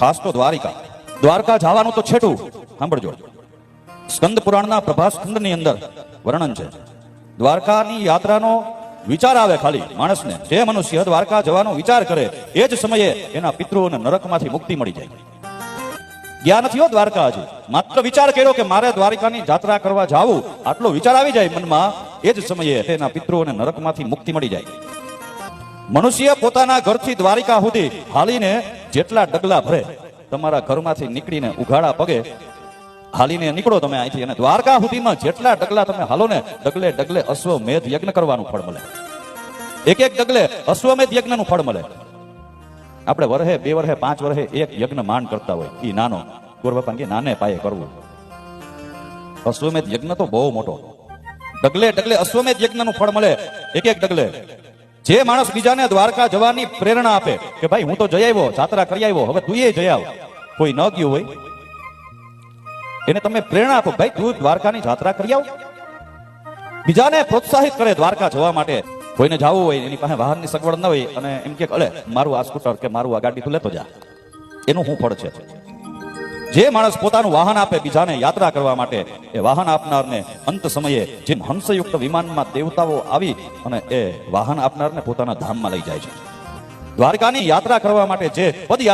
ખાસ તો દ્વારિકા. દ્વારકા જવાનું તો છેટું સાંભળજો. સ્કંદ પુરાણના પ્રભાસ ખંડની અંદર વર્ણન છે. દ્વારકાની યાત્રાનો વિચાર આવે ખાલી માણસને, જે મનુષ્ય દ્વારકા જવાનો વિચાર કરે એ જ સમયે એના પિતૃઓને નરકમાંથી મુક્તિ મળી જાય. ગયા નથી હો દ્વારકા, હજી માત્ર વિચાર કર્યો કે મારે દ્વારકાની યાત્રા કરવા જાવું, આટલો વિચાર આવી જાય મનમાં, એ જ સમયે તેના પિતૃઓને નરકમાંથી મુક્તિ મળી જાય. મનુષ્ય પોતાના ઘરથી દ્વારિકા સુધી હાલીને જેટલા ડગલા ભરે, તમારા ઘરમાંથી નીકળીને ઉઘાડા પગે હાલીને નીકળો તમે અહીંથી, અને દ્વારકા સુધીમાં જેટલા ડગલા તમે હાલો ને, ડગલે ડગલે અશ્વમેધ યજ્ઞ કરવાનું ફળ મળે. એક એક ડગલે અશ્વમેધ યજ્ઞનું ફળ મળે. આપણે વર્ષે 2 વર્ષે 5 વર્ષે એક યજ્ઞ માંડ કરતા હોય, એ નાનો ગોરબાપા કે નાને પાયે કરવું. અશ્વમેધ યજ્ઞ તો બહુ મોટો. ડગલે ડગલે અશ્વમેધ યજ્ઞનું ફળ મળે, એક એક ડગલે. જે માણસ બીજાને દ્વારકા જવાની પ્રેરણા આપે કે ભાઈ હું તો જઈ આવ્યો, યાત્રા કરી આવ્યો, હવે તું એ જઈ આવ, કોઈ ન ગયું હોય એને તમે પ્રેરણા આપો, ભાઈ તું દ્વારકાની યાત્રા કરી આવ. બીજાને પ્રોત્સાહિત કરે દ્વારકા જવા માટે. કોઈને જવું હોય, એની પાસે વાહનની સગવડ ન હોય અને એમ કે અલે મારું આ સ્કૂટર કે મારું આ ગાડી તું લેતો જા, એનું શું ફળ છે? જે માણસ પોતાનું વાહન આપે બીજાને યાત્રા કરવા માટે, એ વાહન આપનારને અંત સમયે જેમ હંસયુક્ત વિમાનમાં દેવતાઓ આવી અને એ વાહન આપનારને પોતાના ધામમાં લઈ જાય છે. દ્વારકાની યાત્રા કરવા માટે જે પદયાત્રા